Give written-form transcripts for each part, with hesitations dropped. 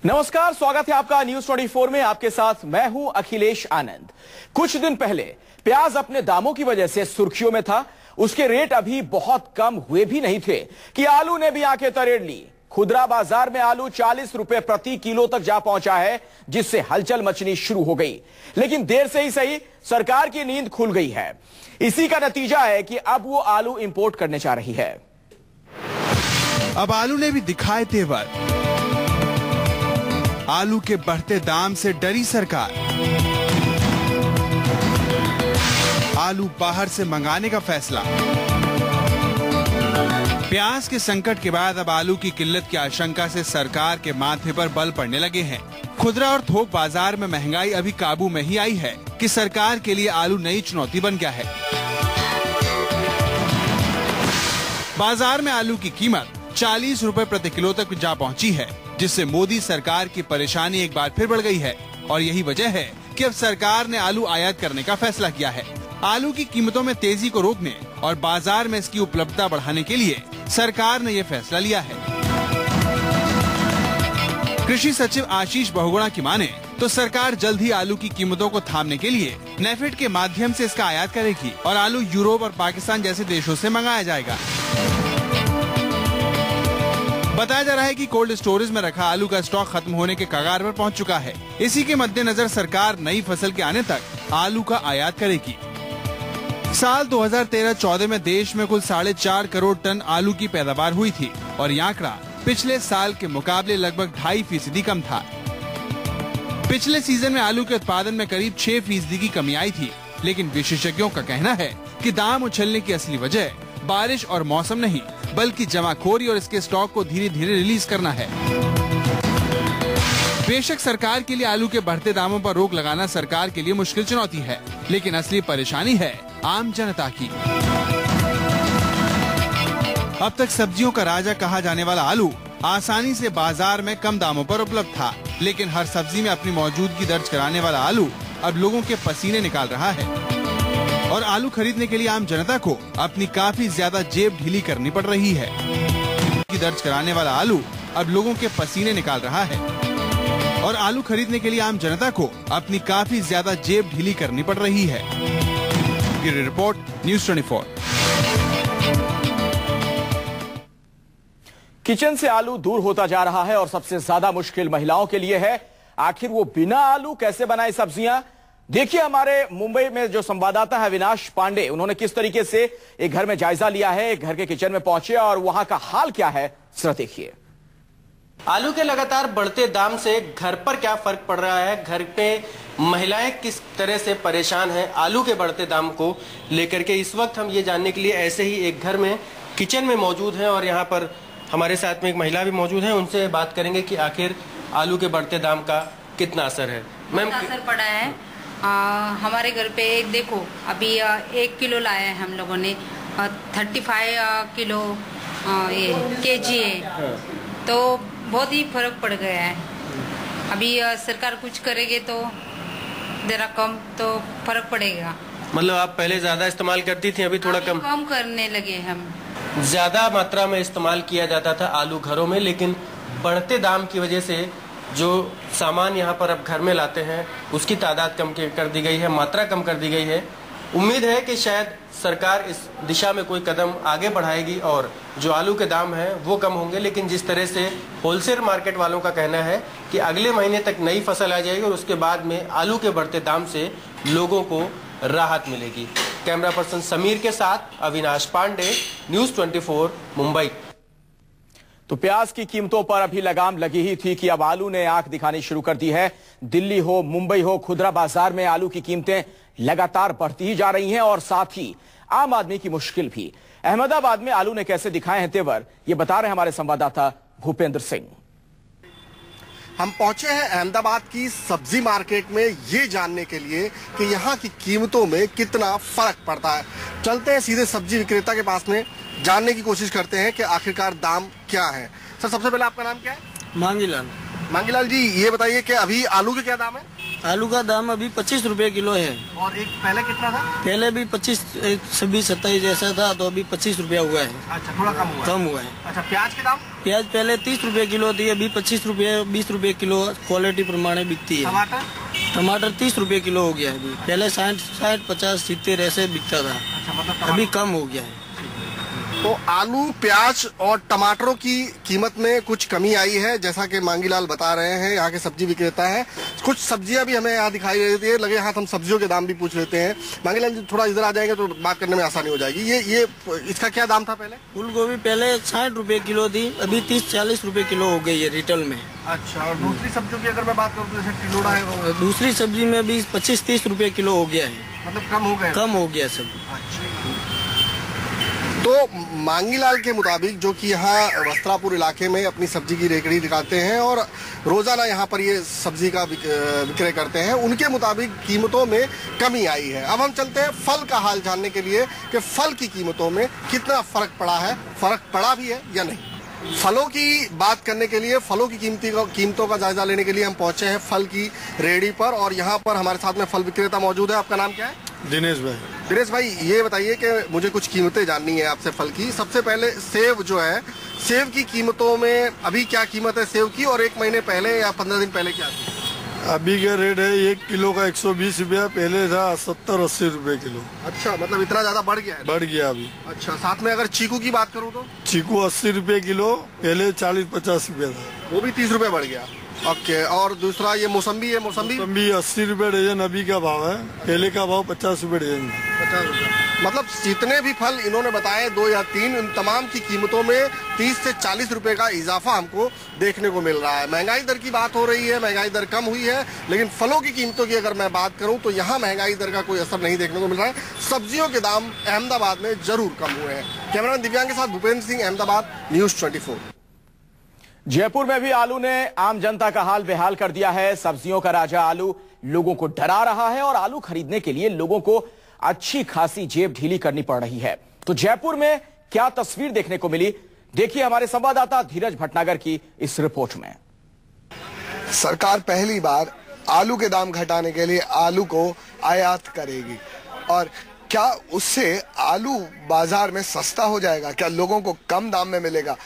नमस्कार, स्वागत है आपका न्यूज 24 में। आपके साथ मैं हूं अखिलेश आनंद। कुछ दिन पहले प्याज अपने दामों की वजह से सुर्खियों में था। उसके रेट अभी बहुत कम हुए भी नहीं थे कि आलू ने भी आंखें तरेड़ ली। खुदरा बाजार में आलू 40 रुपए प्रति किलो तक जा पहुंचा है, जिससे हलचल मचनी शुरू हो गई। लेकिन देर से ही सही, सरकार की नींद खुल गई है। इसी का नतीजा है कि अब वो आलू इंपोर्ट करने जा रही है। अब आलू ने भी दिखाए तेवर। आलू के बढ़ते दाम से डरी सरकार। आलू बाहर से मंगाने का फैसला। प्याज के संकट के बाद अब आलू की किल्लत की आशंका से सरकार के माथे पर बल पड़ने लगे हैं। खुदरा और थोक बाजार में महंगाई अभी काबू में ही आई है कि सरकार के लिए आलू नई चुनौती बन गया है। बाजार में आलू की कीमत 40 रुपए प्रति किलो तक जा पहुंची है, जिससे मोदी सरकार की परेशानी एक बार फिर बढ़ गई है। और यही वजह है कि अब सरकार ने आलू आयात करने का फैसला किया है। आलू की कीमतों में तेजी को रोकने और बाजार में इसकी उपलब्धता बढ़ाने के लिए सरकार ने ये फैसला लिया है। कृषि सचिव आशीष बहुगुणा की माने तो सरकार जल्द ही आलू की कीमतों को थामने के लिए नेफेड के माध्यम से इसका आयात करेगी और आलू यूरोप और पाकिस्तान जैसे देशों से मंगाया जाएगा। बताया जा रहा है कि कोल्ड स्टोरेज में रखा आलू का स्टॉक खत्म होने के कगार पर पहुंच चुका है। इसी के मद्देनजर सरकार नई फसल के आने तक आलू का आयात करेगी। साल 2013-14 में देश में कुल 4.5 करोड़ टन आलू की पैदावार हुई थी और ये आंकड़ा पिछले साल के मुकाबले लगभग 2.5% कम था। पिछले सीजन में आलू के उत्पादन में करीब 6% की कमी आई थी, लेकिन विशेषज्ञों का कहना है कि दाम उछलने की असली वजह बारिश और मौसम नहीं, बल्कि जमाखोरी और इसके स्टॉक को धीरे धीरे रिलीज करना है। बेशक सरकार के लिए आलू के बढ़ते दामों पर रोक लगाना सरकार के लिए मुश्किल चुनौती है, लेकिन असली परेशानी है आम जनता की। अब तक सब्जियों का राजा कहा जाने वाला आलू आसानी से बाजार में कम दामों पर उपलब्ध था, लेकिन हर सब्जी में अपनी मौजूदगी दर्ज कराने वाला आलू अब लोगों के पसीने निकाल रहा है और आलू खरीदने के लिए आम जनता को अपनी काफी ज्यादा जेब ढीली करनी पड़ रही है। दर्ज कराने वाला आलू अब लोगों के पसीने निकाल रहा है और आलू खरीदने के लिए आम जनता को अपनी काफी ज्यादा जेब ढीली करनी पड़ रही है। Bureau report, news 24। किचन से आलू दूर होता जा रहा है और सबसे ज्यादा मुश्किल महिलाओं के लिए है। आखिर वो बिना आलू कैसे बनाए सब्जियां? देखिए, हमारे मुंबई में जो संवाददाता है अविनाश पांडे, उन्होंने किस तरीके से एक घर में जायजा लिया है, एक घर के किचन में पहुंचे और वहां का हाल क्या है, जरा देखिए। आलू के लगातार बढ़ते दाम से घर पर क्या फर्क पड़ रहा है, घर पे महिलाएं किस तरह से परेशान हैं आलू के बढ़ते दाम को लेकर के, इस वक्त हम ये जानने के लिए ऐसे ही एक घर में किचन में मौजूद हैं और यहाँ पर हमारे साथ में एक महिला भी मौजूद है। उनसे बात करेंगे कि आखिर आलू के बढ़ते दाम का कितना असर है। मैम, असर पड़ा है हमारे घर पे। देखो, अभी 1 किलो लाया है हम लोगों ने, 35 किलो ये केजी है, तो बहुत ही फर्क पड़ गया है। अभी सरकार कुछ करेगी तो जरा कम तो फर्क पड़ेगा। मतलब आप पहले ज्यादा इस्तेमाल करती थी, अभी थोड़ा कम करने लगे हम। ज्यादा मात्रा में इस्तेमाल किया जाता था आलू घरों में, लेकिन बढ़ते दाम की वजह से जो सामान यहाँ पर अब घर में लाते हैं उसकी तादाद कम कर दी गई है, मात्रा कम कर दी गई है। उम्मीद है कि शायद सरकार इस दिशा में कोई कदम आगे बढ़ाएगी और जो आलू के दाम हैं वो कम होंगे। लेकिन जिस तरह से होलसेल मार्केट वालों का कहना है कि अगले महीने तक नई फसल आ जाएगी और उसके बाद में आलू के बढ़ते दाम से लोगों को राहत मिलेगी। कैमरा पर्सन समीर के साथ अविनाश पांडे, न्यूज 24, मुंबई। तो प्याज की कीमतों पर अभी लगाम लगी ही थी कि अब आलू ने आंख दिखानी शुरू कर दी है। दिल्ली हो, मुंबई हो, खुदरा बाजार में आलू की कीमतें लगातार बढ़ती ही जा रही हैं और साथ ही आम आदमी की मुश्किल भी। अहमदाबाद में आलू ने कैसे दिखाए हैं तेवर, ये बता रहे हमारे संवाददाता भूपेंद्र सिंह। हम पहुंचे हैं अहमदाबाद की सब्जी मार्केट में ये जानने के लिए कि यहाँ की कीमतों में कितना फर्क पड़ता है। चलते हैं सीधे सब्जी विक्रेता के पास में, जानने की कोशिश करते हैं कि आखिरकार दाम क्या है। सर, सबसे पहले आपका नाम क्या है? मांगीलाल। मांगीलाल जी, ये बताइए कि अभी आलू के क्या दाम है? आलू का दाम अभी 25 रुपए किलो है। और एक पहले कितना था? पहले भी 25, 26, 27 जैसा था, तो अभी 25 रुपया हुआ है। अच्छा, थोड़ा कम हुआ है। अच्छा, प्याज के दाम? प्याज पहले 30 रुपए किलो थी, अभी 25 रुपए 20 रुपए किलो क्वालिटी प्रमाणे बिकती है। टमाटर 30 रुपए किलो हो गया है अभी, पहले 60, 50, 70 ऐसे बिकता था। अच्छा, मतलब अभी कम हो गया है। तो आलू, प्याज और टमाटरों की कीमत में कुछ कमी आई है, जैसा कि मांगीलाल बता रहे हैं, यहाँ के सब्जी विक्रेता हैं। कुछ सब्जियां भी हमें यहाँ दिखाई देती है, लगे हाथ हम सब्जियों के दाम भी पूछ लेते हैं। मांगीलाल जी थोड़ा इधर आ जाएंगे तो बात करने में आसानी हो जाएगी। ये इसका क्या दाम था पहले? फूल गोभी पहले 60 रुपए किलो थी, अभी 30-40 रुपए किलो हो गई है रिटेल में। अच्छा, और दूसरी सब्जियों की अगर मैं बात करूँ तो जैसे टिंडोरा है, दूसरी सब्जी में भी 25-30 रुपए किलो हो गया है। मतलब कम हो गया सब। तो मांगीलाल के मुताबिक, जो कि यहाँ वस्त्रापुर इलाके में अपनी सब्जी की रेकड़ी दिखाते हैं और रोजाना यहाँ पर ये सब्जी का विक्रय करते हैं, उनके मुताबिक कीमतों में कमी आई है। अब हम चलते हैं फल का हाल जानने के लिए कि फल की कीमतों में कितना फर्क पड़ा है, फर्क पड़ा भी है या नहीं। फलों की बात करने के लिए, फलों की कीमतों का जायजा लेने के लिए हम पहुंचे हैं फल की रेहड़ी पर, और यहाँ पर हमारे साथ में फल विक्रेता मौजूद है। आपका नाम क्या है? दिनेश भाई। दिनेश भाई, ये बताइए कि मुझे कुछ कीमतें जाननी है आपसे फल की। सबसे पहले सेब जो है, सेब की कीमतों में अभी क्या कीमत है सेब की, और 1 महीने पहले या 15 दिन पहले क्या थी? अभी का रेट है 1 किलो का 120 रुपया, पहले था 70-80 रुपए किलो। अच्छा, मतलब इतना ज्यादा बढ़ गया है? बढ़ गया अभी। अच्छा, साथ में अगर चीकू की बात करूँ तो? चीकू 80 रुपए किलो, पहले 40-50 रुपया था, वो भी 30 रुपए बढ़ गया। ओके, और दूसरा ये मौसम्बी है, मौसम्बी 80 रुपए डजन अभी का भाव है, पहले का भाव 50 रुपए डजन। 50 रुपए। मतलब जितने भी फल इन्होंने बताए, 2 या 3, उन तमाम की कीमतों में 30 से 40 रुपए का इजाफा हमको देखने को मिल रहा है। महंगाई दर की बात हो रही है, महंगाई दर कम हुई है, लेकिन फलों की कीमतों की अगर मैं बात करूं तो यहाँ महंगाई दर का कोई असर नहीं देखने को मिल रहा है। सब्जियों के दाम अहमदाबाद में जरूर कम हुए हैं। कैमरामैन दिव्यांग के साथ भूपेंद्र सिंह, अहमदाबाद, न्यूज 24। जयपुर में भी आलू ने आम जनता का हाल बेहाल कर दिया है। सब्जियों का राजा आलू लोगों को डरा रहा है और आलू खरीदने के लिए लोगों को अच्छी खासी जेब ढीली करनी पड़ रही है। तो जयपुर में क्या तस्वीर देखने को मिली, देखिए हमारे संवाददाता धीरज भटनागर की इस रिपोर्ट में। सरकार पहली बार आलू के दाम घटाने के लिए आलू को आयात करेगी, और क्या उससे आलू बाजार में सस्ता हो जाएगा, क्या लोगों को कम दाम में मिलेगा।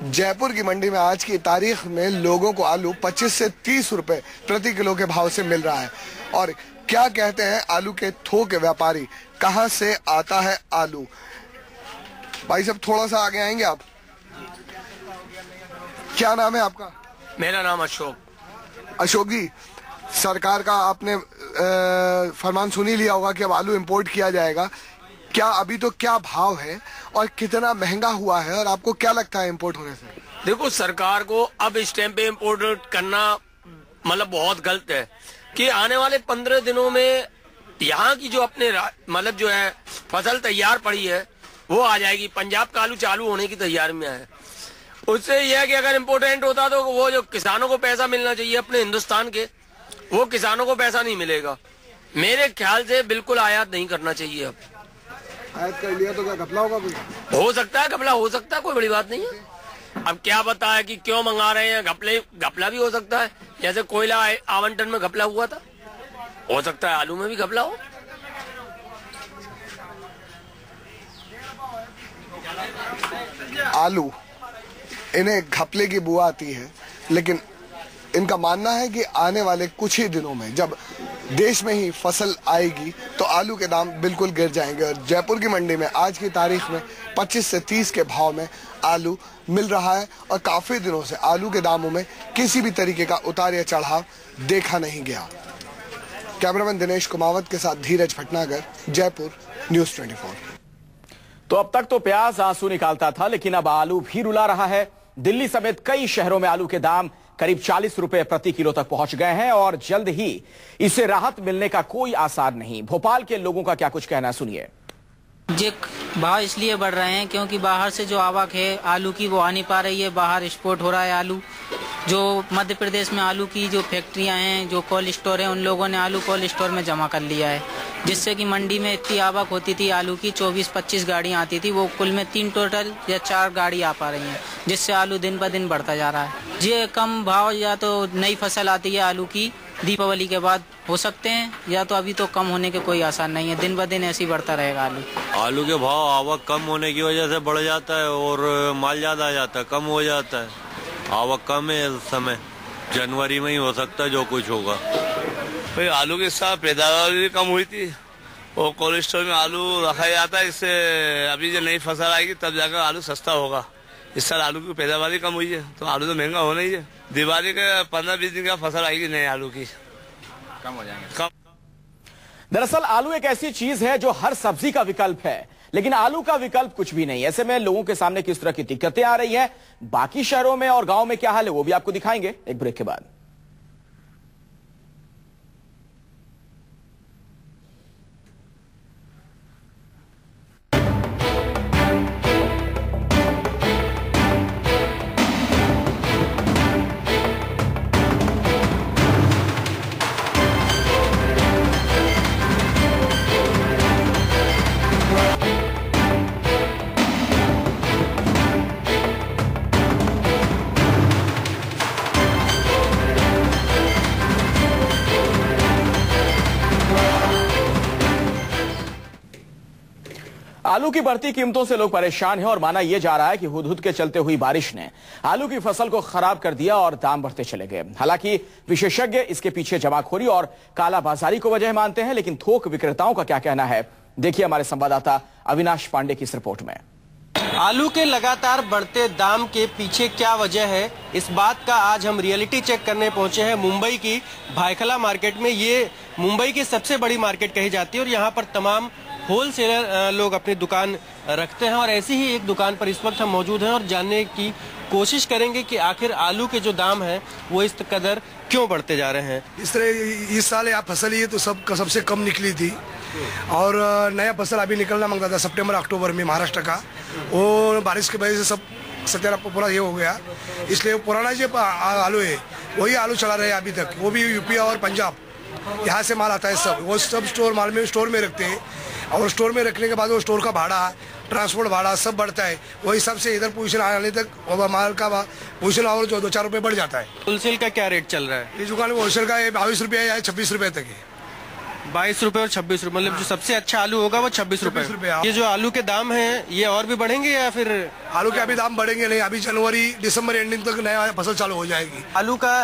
जयपुर की मंडी में आज की तारीख में लोगों को आलू 25 से 30 रुपए प्रति किलो के भाव से मिल रहा है। और क्या कहते हैं आलू के थोक व्यापारी, कहां से आता है आलू। भाई साहब थोड़ा सा आगे आएंगे आप, क्या नाम है आपका? मेरा नाम अशोक। अशोक जी, सरकार का आपने फरमान सुन ही लिया होगा कि अब आलू इंपोर्ट किया जाएगा। क्या अभी तो क्या भाव है और कितना महंगा हुआ है, और आपको क्या लगता है इंपोर्ट होने से? देखो, सरकार को अब इस टाइम पे इंपोर्ट करना मतलब बहुत गलत है कि आने वाले 15 दिनों में यहाँ की जो अपने मतलब जो है फसल तैयार पड़ी है वो आ जाएगी। पंजाब का आलू चालू होने की तैयारी में है। उससे यह है कि अगर इम्पोर्टेंट होता तो वो जो किसानों को पैसा मिलना चाहिए अपने हिंदुस्तान के, वो किसानों को पैसा नहीं मिलेगा। मेरे ख्याल से बिल्कुल आयात नहीं करना चाहिए। अब आयात कर लिया तो क्या घपला होगा? कुछ हो सकता है, घपला हो सकता है, कोई बड़ी बात नहीं है। अब क्या पता है कि क्यों मंगा रहे हैं, घपला भी हो सकता है। जैसे कोयला आवंटन में घपला हुआ था, हो सकता है आलू में भी घपला हो। आलू इन्हें घपले की बुआ आती है, लेकिन इनका मानना है कि आने वाले कुछ ही दिनों में जब देश में ही फसल आएगी तो आलू के दाम बिल्कुल गिर जाएंगे। और जयपुर की मंडी में आज की तारीख में 25 से 30 के भाव में आलू मिल रहा है, और काफी दिनों से आलू के दामों में किसी भी तरीके का उतार या चढ़ाव देखा नहीं गया। कैमरामैन दिनेश कुमावत के साथ धीरज भटनागर, जयपुर, न्यूज 24। तो अब तक तो प्याज आंसू निकालता था, लेकिन अब आलू भी रुला रहा है। दिल्ली समेत कई शहरों में आलू के दाम करीब 40 रुपए प्रति किलो तक पहुंच गए हैं और जल्द ही इसे राहत मिलने का कोई आसार नहीं। भोपाल के लोगों का क्या कुछ कहना, सुनिए। जे भाव इसलिए बढ़ रहे हैं क्योंकि बाहर से जो आवक है आलू की वो आ नहीं पा रही है। बाहर एक्सपोर्ट हो रहा है आलू, जो मध्य प्रदेश में आलू की जो फैक्ट्रियां हैं, जो कोल्ड स्टोर हैं, उन लोगों ने आलू कोल्ड स्टोर में जमा कर लिया है, जिससे कि मंडी में इतनी आवक होती थी आलू की 24-25 गाड़ियां आती थी, वो कुल में 3 टोटल या 4 गाड़ी आ पा रही हैं, जिससे आलू दिन ब दिन बढ़ता जा रहा है। ये कम भाव या तो नई फसल आती है आलू की दीपावली के बाद हो सकते हैं, या तो अभी तो कम होने के कोई आसार नहीं है, दिन ब दिन ऐसे ही बढ़ता रहेगा आलू। आलू के भाव आवक कम होने की वजह से बढ़ जाता है और माल ज्यादा आ जाता है, कम हो जाता है। आवक कम है इस समय, जनवरी में ही हो सकता है जो कुछ होगा। भाई आलू के साथ पैदावार भी कम हुई थी और कोल्ड स्टोर में आलू रखा जाता है, इससे अभी जो नई फसल आएगी तब जाकर आलू सस्ता होगा। इस साल आलू की पैदावार भी कम हुई है तो आलू तो महंगा होना ही है। दिवाली के 15-20 दिन का फसल आएगी नए आलू की, कम हो जाएंगे। दरअसल आलू एक ऐसी चीज है जो हर सब्जी का विकल्प है, लेकिन आलू का विकल्प कुछ भी नहीं। ऐसे में लोगों के सामने किस तरह की दिक्कतें आ रही हैं, बाकी शहरों में और गांव में क्या हाल है, वो भी आपको दिखाएंगे एक ब्रेक के बाद। आलू की बढ़ती कीमतों से लोग परेशान हैं और माना यह जा रहा है कि हुदहुद के चलते हुई बारिश ने आलू की फसल को खराब कर दिया और दाम बढ़ते चले गए। हालांकि विशेषज्ञ इसके पीछे जमाखोरी और कालाबाजारी को वजह मानते हैं, लेकिन थोक विक्रेताओं का क्या कहना है, देखिए हमारे संवाददाता अविनाश पांडे की इस रिपोर्ट में। आलू के लगातार बढ़ते दाम के पीछे क्या वजह है, इस बात का आज हम रियलिटी चेक करने पहुंचे हैं मुंबई की भायखला मार्केट में। ये मुंबई की सबसे बड़ी मार्केट कही जाती है और यहाँ पर तमाम होलसेलर लोग अपनी दुकान रखते हैं और ऐसी ही एक दुकान पर इस वक्त हम मौजूद हैं और जानने की कोशिश करेंगे कि आखिर आलू के जो दाम हैं वो इस कदर क्यों बढ़ते जा रहे हैं। इस साल यहाँ फसल ये तो सबसे कम निकली थी और नया फसल अभी निकलना मांगता था सितंबर अक्टूबर में महाराष्ट्र का, और बारिश की वजह से सब सत्यारा पूरा ये हो गया, इसलिए पुराना जो आलू है वही आलू चला रहे हैं अभी तक। वो भी यूपी और पंजाब यहाँ से माल आता है, सब वो सब स्टोर में रखते हैं और स्टोर में रखने के बाद वो स्टोर का भाड़ा, ट्रांसपोर्ट भाड़ा सब बढ़ता है, वही हिसाब से इधर पोजीशन आने तक माल का पोजीशन और जो 2-4 रुपए बढ़ जाता है। होलसेल का क्या रेट चल रहा है? इस दुकान में होलसेल का 22 रुपये या 26 रुपए तक है। 22 रुपए और 26 रुपए, मतलब जो सबसे अच्छा आलू होगा वो 26 रुपए। ये जो आलू के दाम हैं ये और भी बढ़ेंगे या फिर? आलू के अभी दाम बढ़ेंगे नहीं, अभी जनवरी दिसंबर एंडिंग तक नया फसल चालू हो जाएगी। आलू का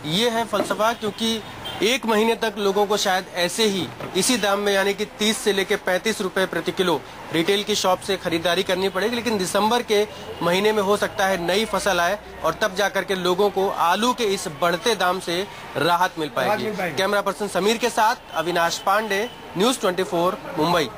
ये है फलसफा, क्योंकि 1 महीने तक लोगों को शायद ऐसे ही इसी दाम में यानी कि 30 से लेकर 35 रुपए प्रति किलो रिटेल की शॉप से खरीदारी करनी पड़ेगी, लेकिन दिसंबर के महीने में हो सकता है नई फसल आए और तब जाकर के लोगों को आलू के इस बढ़ते दाम से राहत मिल पाएगी। कैमरा पर्सन समीर के साथ अविनाश पांडे, न्यूज़ 24 मुंबई।